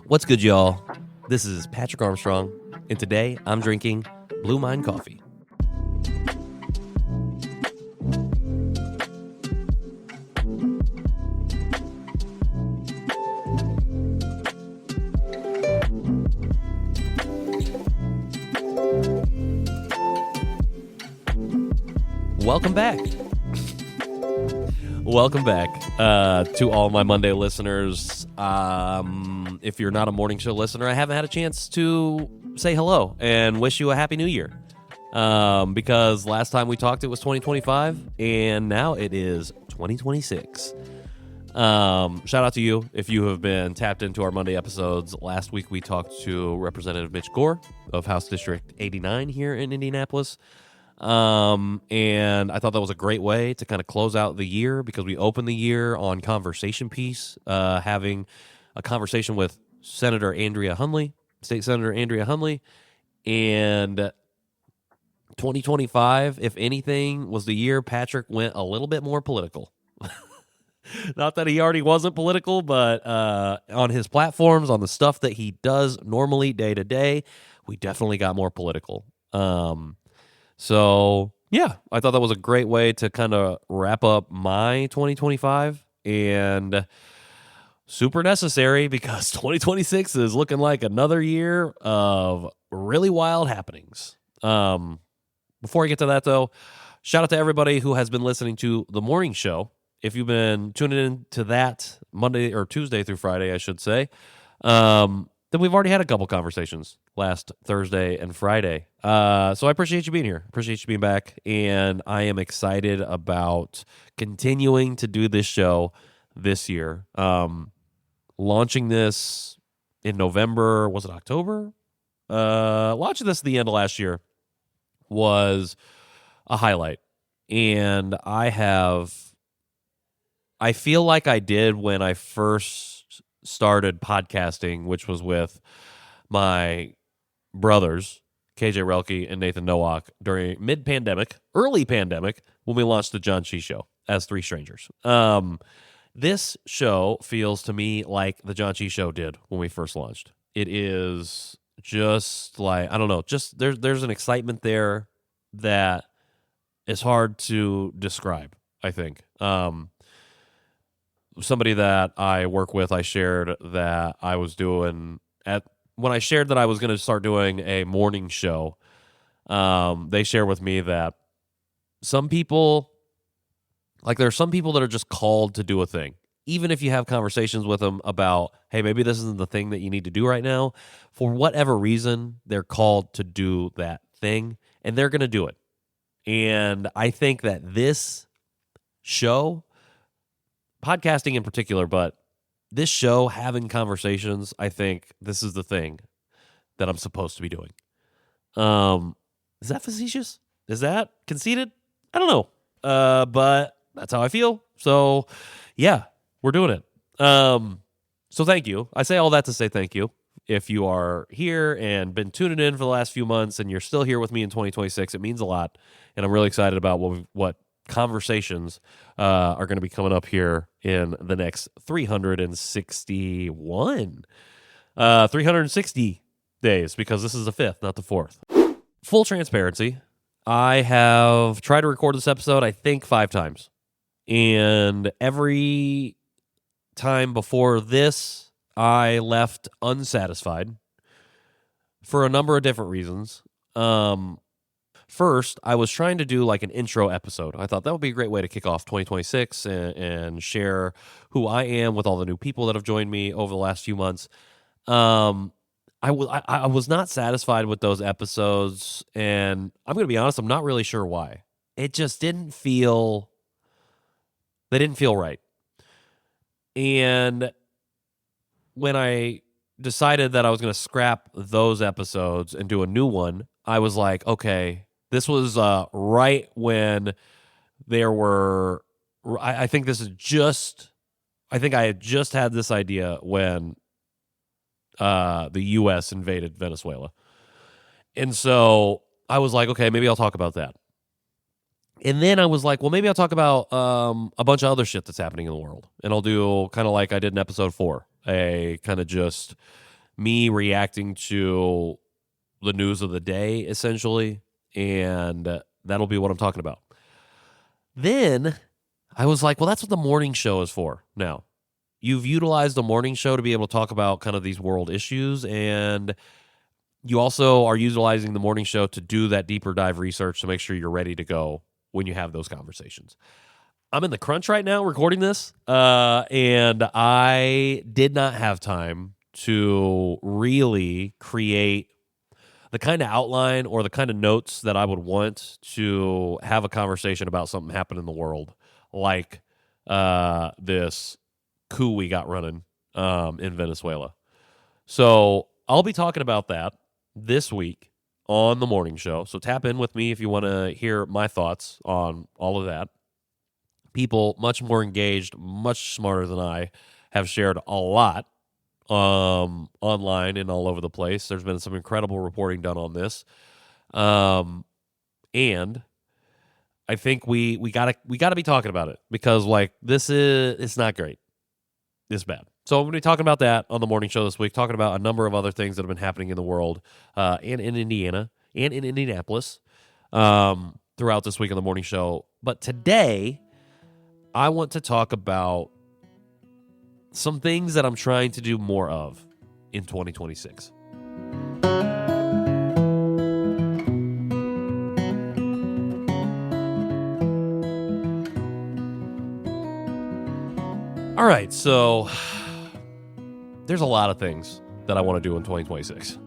What's good, y'all? This is Patrick Armstrong, and today I'm drinking Blue Mind Coffee. Welcome back. Welcome back to all my Monday listeners. If you're not a morning show listener, I haven't had a chance to say hello and wish you a happy new year. Because last time we talked, it was 2025, and now it is 2026. Shout out to you if you have been tapped into our Monday episodes. Last week, we talked to Representative Mitch Gore of House District 89 here in Indianapolis. And I thought that was a great way to kind of close out the year because we opened the year on conversation piece, having a conversation with Senator Andrea Hundley, State Senator Andrea Hundley, and 2025, if anything, was the year Patrick went a little bit more political. Not that he already wasn't political, but on his platforms, on the stuff that he does normally day to day, we definitely got more political. So, yeah, I thought that was a great way to kind of wrap up my 2025 and super necessary because 2026 is looking like another year of really wild happenings. Before I get to that, though, shout out to everybody who has been listening to the morning show. If you've been tuning in to that Monday or Tuesday through Friday, I should say, then we've already had a couple conversations last Thursday and Friday. So I appreciate you being here. Appreciate you being back. And I am excited about continuing to do this show this year. Launching this in November, was it October? Launching this at the end of last year was a highlight. And I feel like I did when I first started podcasting, which was with my brothers, KJ Relke and Nathan Nowak, during mid-pandemic, early pandemic, when we launched the John Chi Show as three strangers. This show feels to me like the John Chi Show did when we first launched. It is just like, I don't know, just there's an excitement there that is hard to describe, I think. Somebody that I work with, I shared that I was doing when I shared that I was going to start doing a morning show. They shared with me that some people, like there are some people that are just called to do a thing, even if you have conversations with them about, hey, maybe this isn't the thing that you need to do right now. For whatever reason, they're called to do that thing, and they're going to do it. And I think that this show, podcasting in particular, but this show, having conversations, I think this is the thing that I'm supposed to be doing. Is that facetious? Is that conceited? I don't know. But that's how I feel. So, yeah, we're doing it. So thank you. I say all that to say thank you. If you are here and been tuning in for the last few months and you're still here with me in 2026, it means a lot. And I'm really excited about what conversations are going to be coming up here in the next 360 days, because this is the 5th, not the 4th. Full transparency, I have tried to record this episode, I think 5 times. And every time before this, I left unsatisfied for a number of different reasons. First, I was trying to do like an intro episode. I thought that would be a great way to kick off 2026 and share who I am with all the new people that have joined me over the last few months. I was not satisfied with those episodes, and I'm going to be honest, I'm not really sure why. It just they didn't feel right. And when I decided that I was going to scrap those episodes and do a new one, I was like, okay, this was right when there were, I think I had just had this idea when the U.S. invaded Venezuela. And so I was like, okay, maybe I'll talk about that. And then I was like, well, maybe I'll talk about a bunch of other shit that's happening in the world. And I'll do kind of like I did in episode 4, a kind of just me reacting to the news of the day, essentially, and that'll be what I'm talking about. Then I was like, well, that's what the morning show is for now. You've utilized the morning show to be able to talk about kind of these world issues, and you also are utilizing the morning show to do that deeper dive research to make sure you're ready to go when you have those conversations. I'm in the crunch right now recording this, and I did not have time to really create the kind of outline or the kind of notes that I would want to have a conversation about something happening in the world, like this coup we got running in Venezuela. So I'll be talking about that this week on the morning show. So tap in with me if you want to hear my thoughts on all of that. People much more engaged, much smarter than I, have shared a lot online and all over the place. There's been some incredible reporting done on this, and I think we gotta be talking about it because like it's not great, it's bad. So I'm going to be talking about that on the morning show this week, talking about a number of other things that have been happening in the world, and in Indiana and in Indianapolis throughout this week on the morning show. But today, I want to talk about some things that I'm trying to do more of in 2026. All right, so there's a lot of things that I want to do in 2026.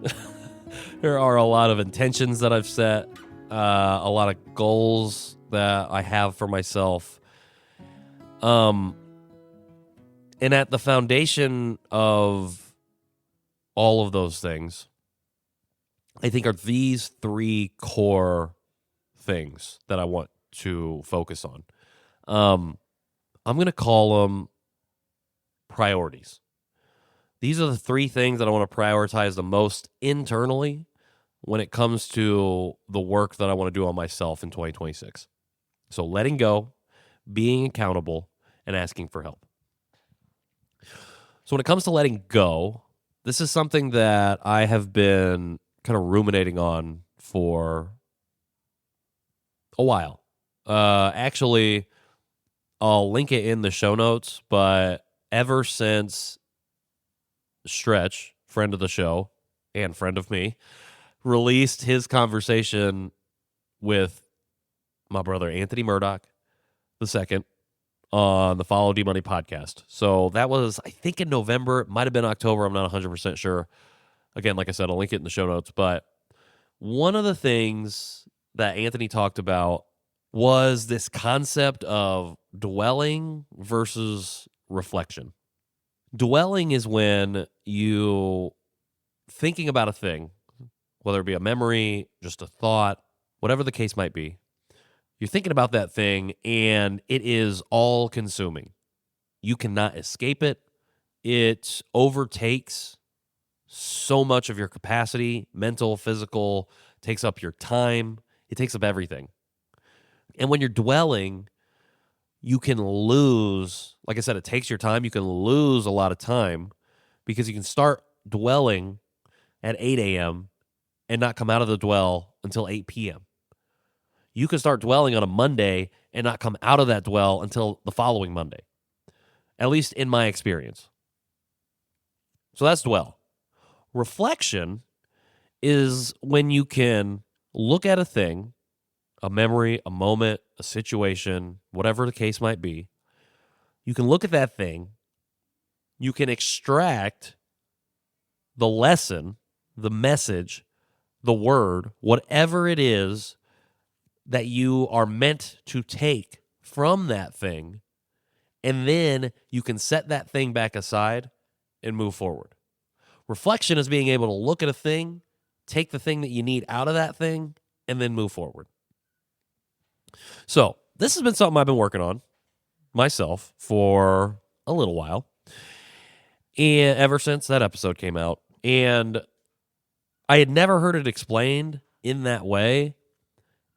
There are a lot of intentions that I've set, a lot of goals that I have for myself. And at the foundation of all of those things, I think are these three core things that I want to focus on. I'm going to call them priorities. These are the three things that I want to prioritize the most internally when it comes to the work that I want to do on myself in 2026. So letting go, being accountable, and asking for help. So when it comes to letting go, this is something that I have been kind of ruminating on for a while. Actually, I'll link it in the show notes, but ever since Stretch, friend of the show and friend of me, released his conversation with my brother Anthony Murdoch II on the Follow D Money podcast. So that was, I think, in November. It might have been October. I'm not 100% sure. Again, like I said, I'll link it in the show notes. But one of the things that Anthony talked about was this concept of dwelling versus reflection. Dwelling is when you thinking about a thing, whether it be a memory, just a thought, whatever the case might be. You're thinking about that thing, and it is all-consuming. You cannot escape it. It overtakes so much of your capacity, mental, physical, takes up your time. It takes up everything. And when you're dwelling, you can lose, like I said, it takes your time. You can lose a lot of time because you can start dwelling at 8 a.m. and not come out of the dwell until 8 p.m. You can start dwelling on a Monday and not come out of that dwell until the following Monday, at least in my experience. So that's dwell. Reflection is when you can look at a thing, a memory, a moment, a situation, whatever the case might be. You can look at that thing. You can extract the lesson, the message, the word, whatever it is that you are meant to take from that thing, and then you can set that thing back aside and move forward. Reflection is being able to look at a thing, take the thing that you need out of that thing, and then move forward. So this has been something I've been working on myself for a little while, and ever since that episode came out. And I had never heard it explained in that way.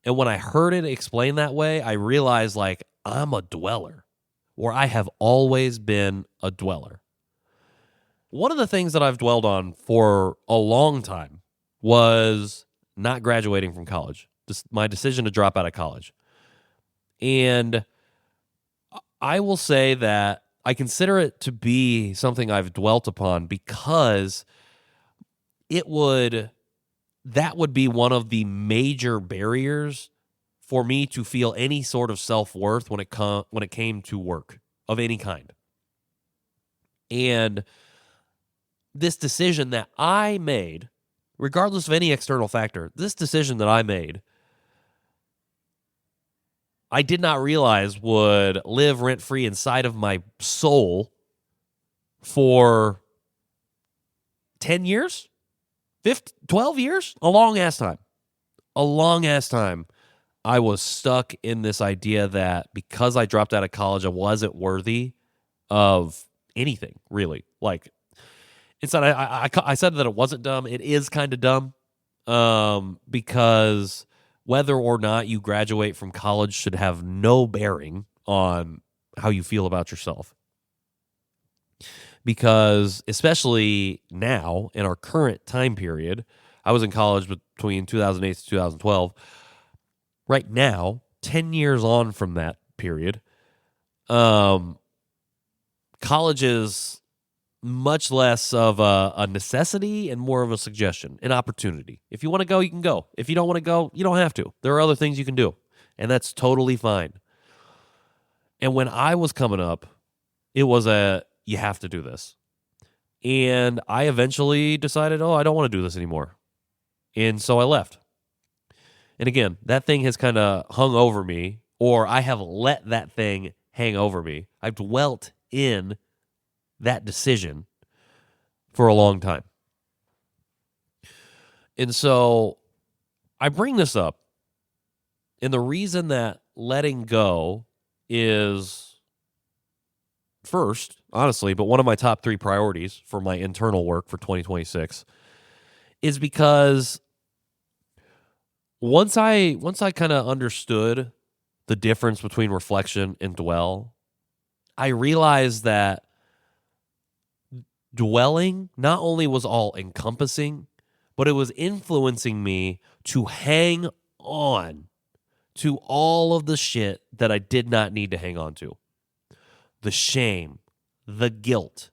And when I heard it explained that way, I realized, like, I'm a dweller, or I have always been a dweller. One of the things that I've dwelled on for a long time was not graduating from college, just my decision to drop out of college. And I will say that I consider it to be something I've dwelt upon because that would be one of the major barriers for me to feel any sort of self-worth when it came to work of any kind. And this decision that I made, regardless of any external factor, this decision that I made, I did not realize would live rent-free inside of my soul for 10 years, 12 years, a long-ass time. A long-ass time. I was stuck in this idea that because I dropped out of college, I wasn't worthy of anything, really. Like, instead, I said that it wasn't dumb. It is kind of dumb because whether or not you graduate from college should have no bearing on how you feel about yourself. Because especially now, in our current time period, I was in college between 2008 to 2012. Right now, 10 years on from that period, college is much less of a necessity and more of a suggestion, an opportunity. If you want to go, you can go. If you don't want to go, you don't have to. There are other things you can do, and that's totally fine. And when I was coming up, it was you have to do this. And I eventually decided, I don't want to do this anymore. And so I left. And again, that thing has kind of hung over me, or I have let that thing hang over me. I've dwelt in that decision for a long time. And so I bring this up, and the reason that letting go is first, honestly, but one of my top 3 priorities for my internal work for 2026 is because once I kind of understood the difference between reflection and dwell, I realized that dwelling not only was all encompassing, but it was influencing me to hang on to all of the shit that I did not need to hang on to. The shame, the guilt,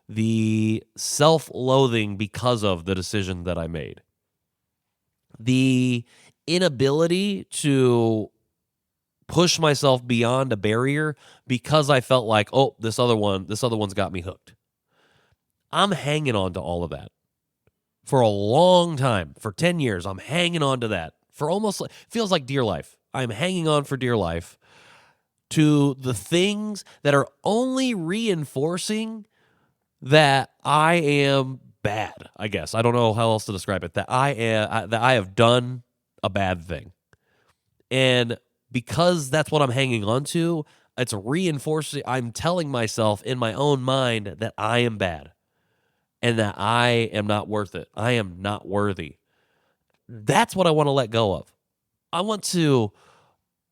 the self-loathing because of the decision that I made. The inability to push myself beyond a barrier because I felt like, this other one's got me hooked. I'm hanging on to all of that for a long time. For 10 years, I'm hanging on to that for almost feels like dear life. I'm hanging on for dear life to the things that are only reinforcing that I am bad, I guess. I don't know how else to describe it. That I have done a bad thing. And because that's what I'm hanging on to, it's reinforcing, I'm telling myself in my own mind that I am bad and that I am not worth it. I am not worthy. That's what I want to let go of. I want to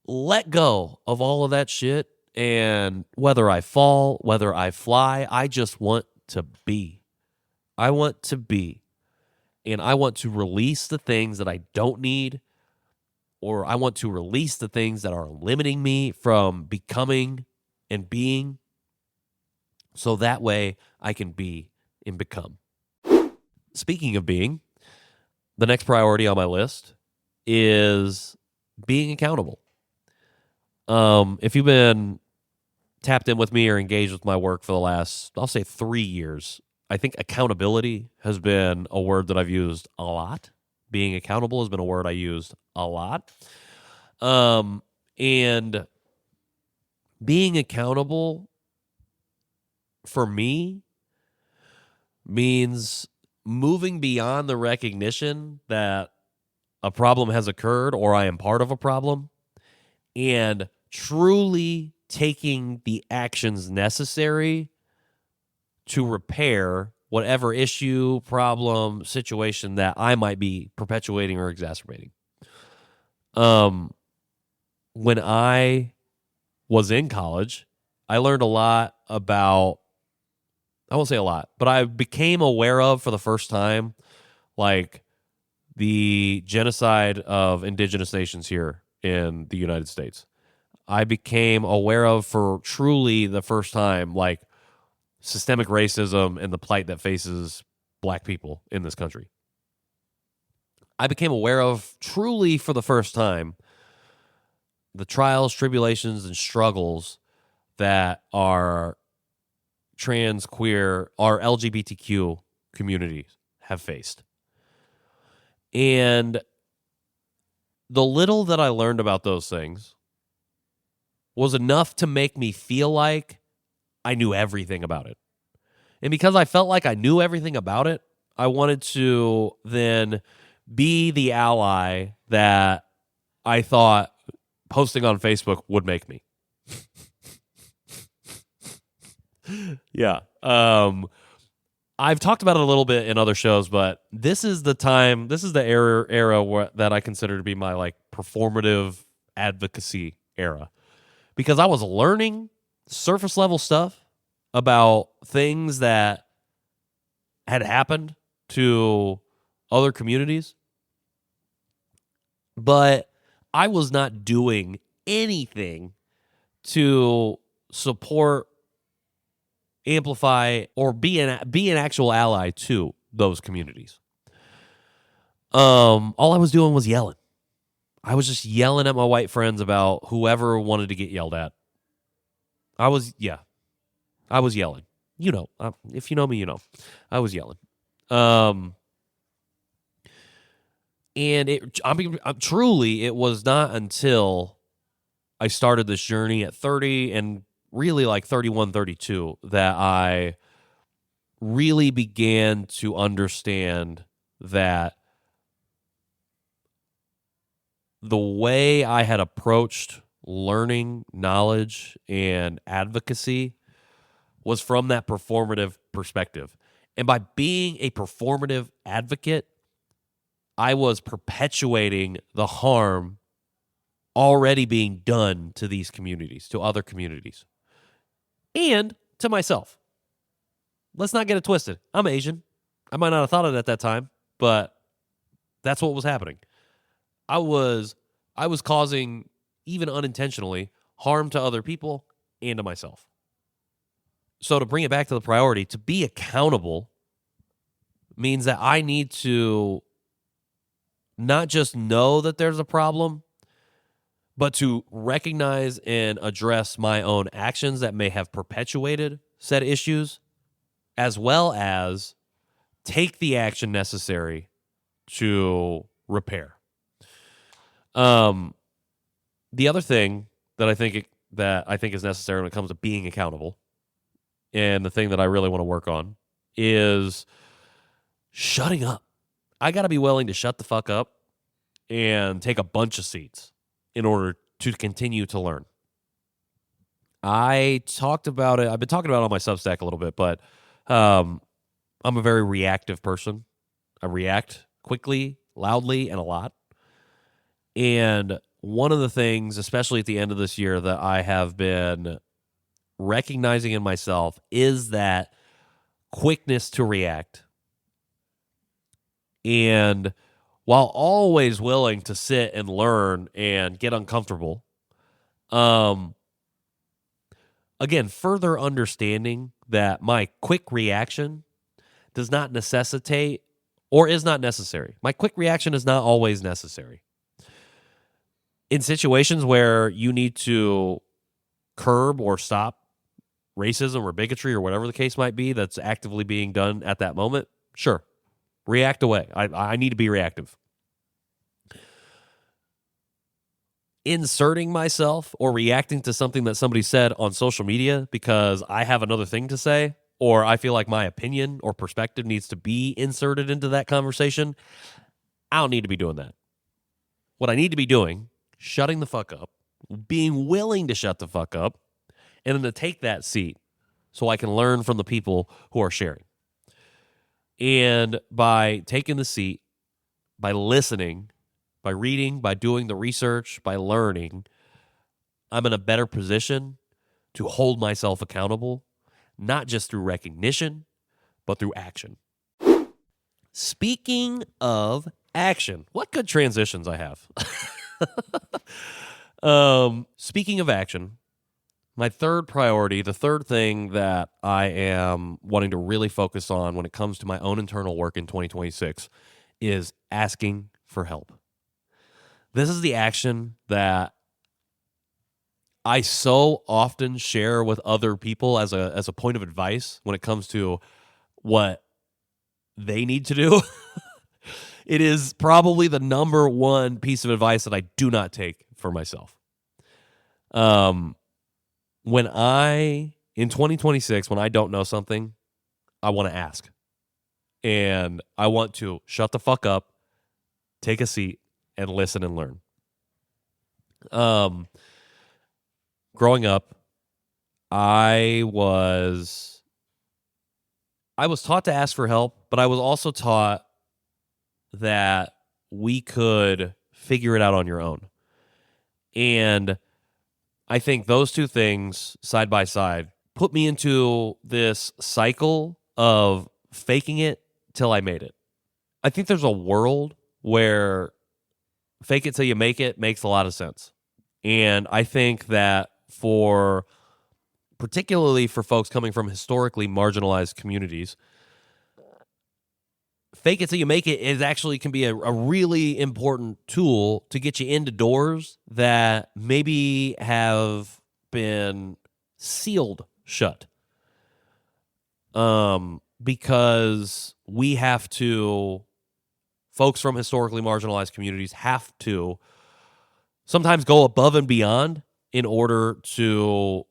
let go of all of that shit, and whether I fall, whether I fly, I just want to be. I want to be. And I want to release the things that I don't need, or I want to release the things that are limiting me from becoming and being, so that way I can be and become. Speaking of being, the next priority on my list is being accountable. If you've been tapped in with me or engaged with my work for the last, I'll say 3 years, I think accountability has been a word that I've used a lot. Being accountable has been a word I used a lot. And being accountable for me means moving beyond the recognition that a problem has occurred or I am part of a problem, and truly taking the actions necessary to repair whatever issue, problem, situation that I might be perpetuating or exacerbating. When I was in college, I learned a lot about I won't say a lot, but I became aware of for the first time, like the genocide of indigenous nations here in the United States. I became aware of for truly the first time, like systemic racism and the plight that faces black people in this country. I became aware of truly for the first time the trials, tribulations, and struggles that our trans, queer, our LGBTQ communities have faced. And the little that I learned about those things was enough to make me feel like I knew everything about it. And because I felt like I knew everything about it, I wanted to then be the ally that I thought posting on Facebook would make me. Yeah. I've talked about it a little bit in other shows, but this is the time, this is the era that I consider to be my like performative advocacy era. Because I was learning surface level stuff about things that had happened to other communities, but I was not doing anything to support, amplify, or be an actual ally to those communities. All I was doing was yelling. I was just yelling at my white friends about whoever wanted to get yelled at. I was yelling. You know, if you know me, you know, I was yelling. And truly, it was not until I started this journey at 30 and really like 31, 32 that I really began to understand that the way I had approached learning, knowledge, and advocacy was from that performative perspective. And by being a performative advocate, I was perpetuating the harm already being done to these communities, to other communities, and to myself. Let's not get it twisted. I'm Asian. I might not have thought of it at that time, but that's what was happening. I was causing, even unintentionally, harm to other people and to myself. So to bring it back to the priority, to be accountable means that I need to not just know that there's a problem, but to recognize and address my own actions that may have perpetuated said issues, as well as take the action necessary to repair. The other thing that I think is necessary when it comes to being accountable, and the thing that I really want to work on, is shutting up. I got to be willing to shut the fuck up and take a bunch of seats in order to continue to learn. I talked about it. I've been talking about it on my Substack a little bit, but I'm a very reactive person. I react quickly, loudly, and a lot. And one of the things, especially at the end of this year, that I have been recognizing in myself is that quickness to react. And while always willing to sit and learn and get uncomfortable, again, further understanding that my quick reaction does not necessitate or is not necessary. My quick reaction is not always necessary. In situations where you need to curb or stop racism or bigotry or whatever the case might be that's actively being done at that moment, sure, react away. I need to be reactive. Inserting myself or reacting to something that somebody said on social media because I have another thing to say, or I feel like my opinion or perspective needs to be inserted into that conversation, I don't need to be doing that. What I need to be doing, shutting the fuck up, being willing to shut the fuck up, and then to take that seat so I can learn from the people who are sharing. And by taking the seat, by listening, by reading, by doing the research, by learning, I'm in a better position to hold myself accountable, not just through recognition, but through action. Speaking of action, what good transitions I have. Speaking of action, my third priority, the third thing that I am wanting to really focus on when it comes to my own internal work in 2026 is asking for help. This is the action that I so often share with other people as a point of advice when it comes to what they need to do. It is probably the number one piece of advice that I do not take for myself. In 2026, when I don't know something, I want to ask. And I want to shut the fuck up, take a seat, and listen and learn. Growing up, I was taught to ask for help, but I was also taught that we could figure it out on your own. And I think those two things side by side put me into this cycle of faking it till I made it. I think there's a world where fake it till you make it makes a lot of sense. And I think that particularly for folks coming from historically marginalized communities, fake it till you make it can be a really important tool to get you into doors that maybe have been sealed shut. Because folks from historically marginalized communities have to sometimes go above and beyond in order to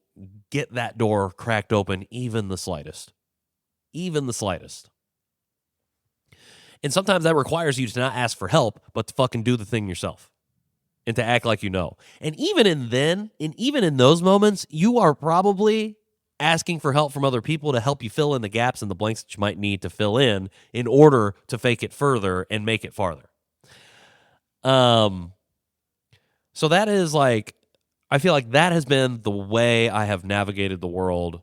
get that door cracked open, even the slightest. Even the slightest. And sometimes that requires you to not ask for help, but to fucking do the thing yourself and to act like you know. And even in those moments, you are probably asking for help from other people to help you fill in the gaps and the blanks that you might need to fill in order to fake it further and make it farther. So that is I feel like that has been the way I have navigated the world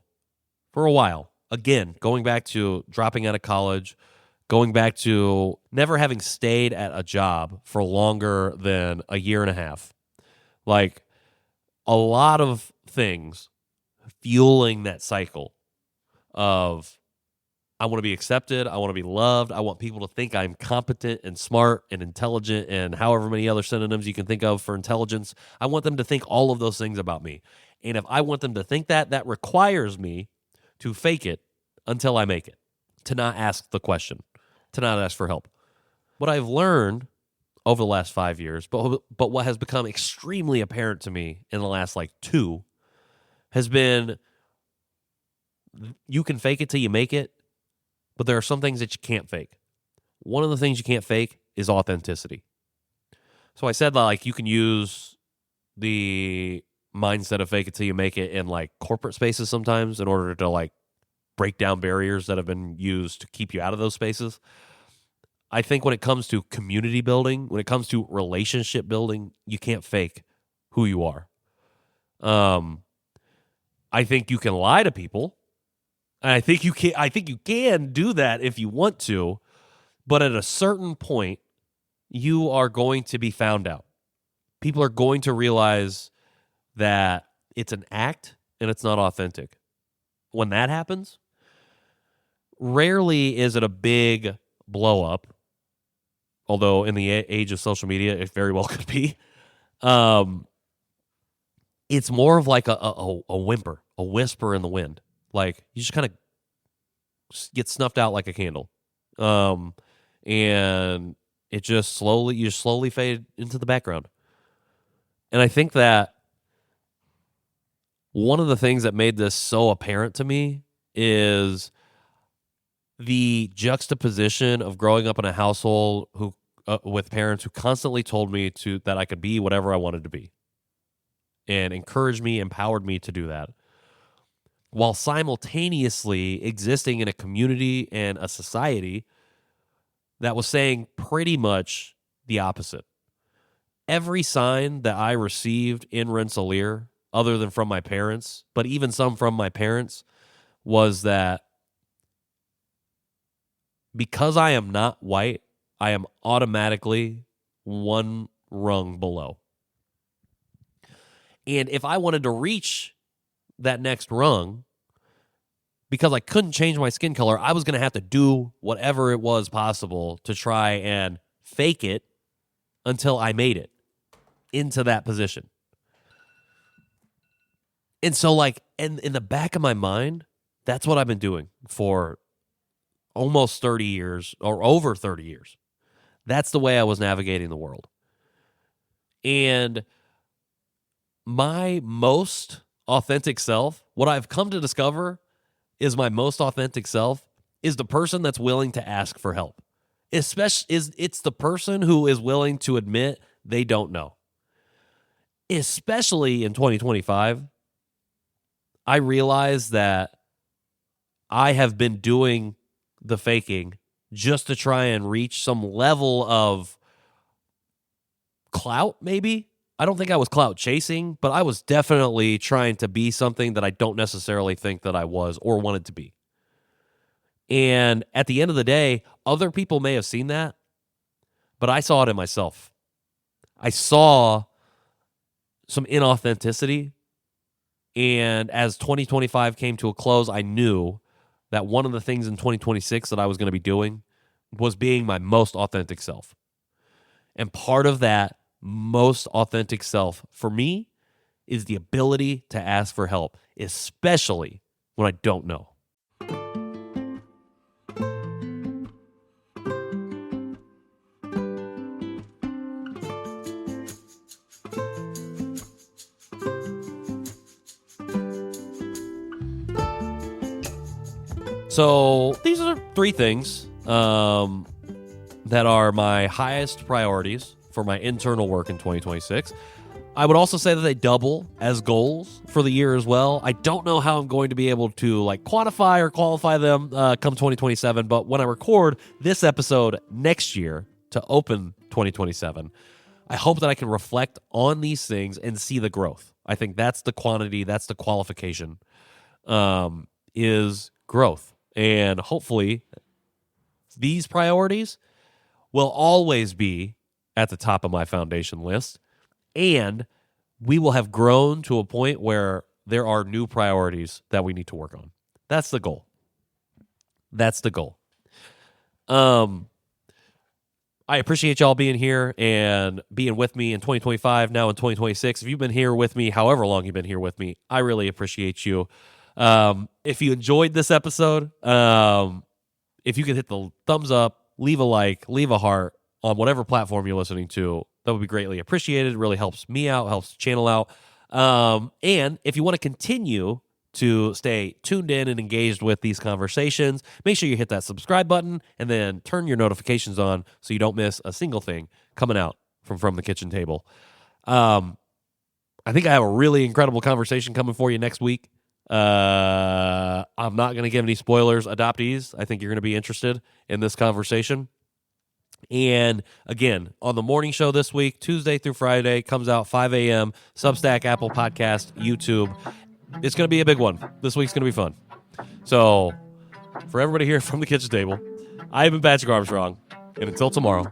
for a while. Again, going back to dropping out of college, going back to never having stayed at a job for longer than a year and a half. Like a lot of things fueling that cycle of I want to be accepted, I want to be loved, I want people to think I'm competent and smart and intelligent and however many other synonyms you can think of for intelligence. I want them to think all of those things about me. And if I want them to think that requires me to fake it until I make it, to not ask the question, to not ask for help. What I've learned over the last 5 years, but what has become extremely apparent to me in the last 2, has been you can fake it till you make it, but there are some things that you can't fake. One of the things you can't fake is authenticity. So I said you can use the mindset of fake it till you make it in corporate spaces sometimes in order to break down barriers that have been used to keep you out of those spaces. I think when it comes to community building, when it comes to relationship building, you can't fake who you are. I think you can lie to people. And I think you can do that if you want to, but at a certain point, you are going to be found out. People are going to realize that it's an act and it's not authentic. When that happens, rarely is it a big blow up, although in the age of social media, it very well could be. It's more of a whimper, a whisper in the wind. You just kind of get snuffed out like a candle. And it you slowly fade into the background. And I think that one of the things that made this so apparent to me is the juxtaposition of growing up in a household with parents who constantly told me that I could be whatever I wanted to be and encouraged me, empowered me to do that, while simultaneously existing in a community and a society that was saying pretty much the opposite. Every sign that I received in Rensselaer, other than from my parents, but even some from my parents, was that because I am not white, I am automatically one rung below. And if I wanted to reach that next rung, because I couldn't change my skin color, I was going to have to do whatever it was possible to try and fake it until I made it into that position. And so, like, in the back of my mind, that's what I've been doing for almost 30 years or over 30 years. That's the way I was navigating the world. And my most authentic self, what I've come to discover is my most authentic self is the person that's willing to ask for help. It's the person who is willing to admit they don't know. Especially in 2025, I realize that I have been doing the faking just to try and reach some level of clout, maybe. I don't think I was clout chasing, but I was definitely trying to be something that I don't necessarily think that I was or wanted to be. And at the end of the day, other people may have seen that, but I saw it in myself. I saw some inauthenticity. And as 2025 came to a close, I knew that one of the things in 2026 that I was going to be doing was being my most authentic self. And part of that most authentic self for me is the ability to ask for help, especially when I don't know. So these are 3 things that are my highest priorities for my internal work in 2026. I would also say that they double as goals for the year as well. I don't know how I'm going to be able to like quantify or qualify them come 2027, but when I record this episode next year to open 2027, I hope that I can reflect on these things and see the growth. I think that's the quantity, that's the qualification, is growth. And hopefully these priorities will always be at the top of my foundation list. And we will have grown to a point where there are new priorities that we need to work on. That's the goal. That's the goal. I appreciate y'all being here and being with me in 2025, now in 2026. If you've been here with me, however long you've been here with me, I really appreciate you. If you enjoyed this episode, if you could hit the thumbs up, leave a like, leave a heart on whatever platform you're listening to, that would be greatly appreciated. It really helps me out, helps the channel out. And if you want to continue to stay tuned in and engaged with these conversations, make sure you hit that subscribe button and then turn your notifications on so you don't miss a single thing coming out from the kitchen table. I think I have a really incredible conversation coming for you next week. I'm not going to give any spoilers, adoptees. I think you're going to be interested in this conversation. And again, on the morning show this week, Tuesday through Friday, comes out 5 a.m., Substack, Apple Podcast, YouTube. It's going to be a big one. This week's going to be fun. So for everybody here from the kitchen table, I have been Patrick Armstrong. And until tomorrow,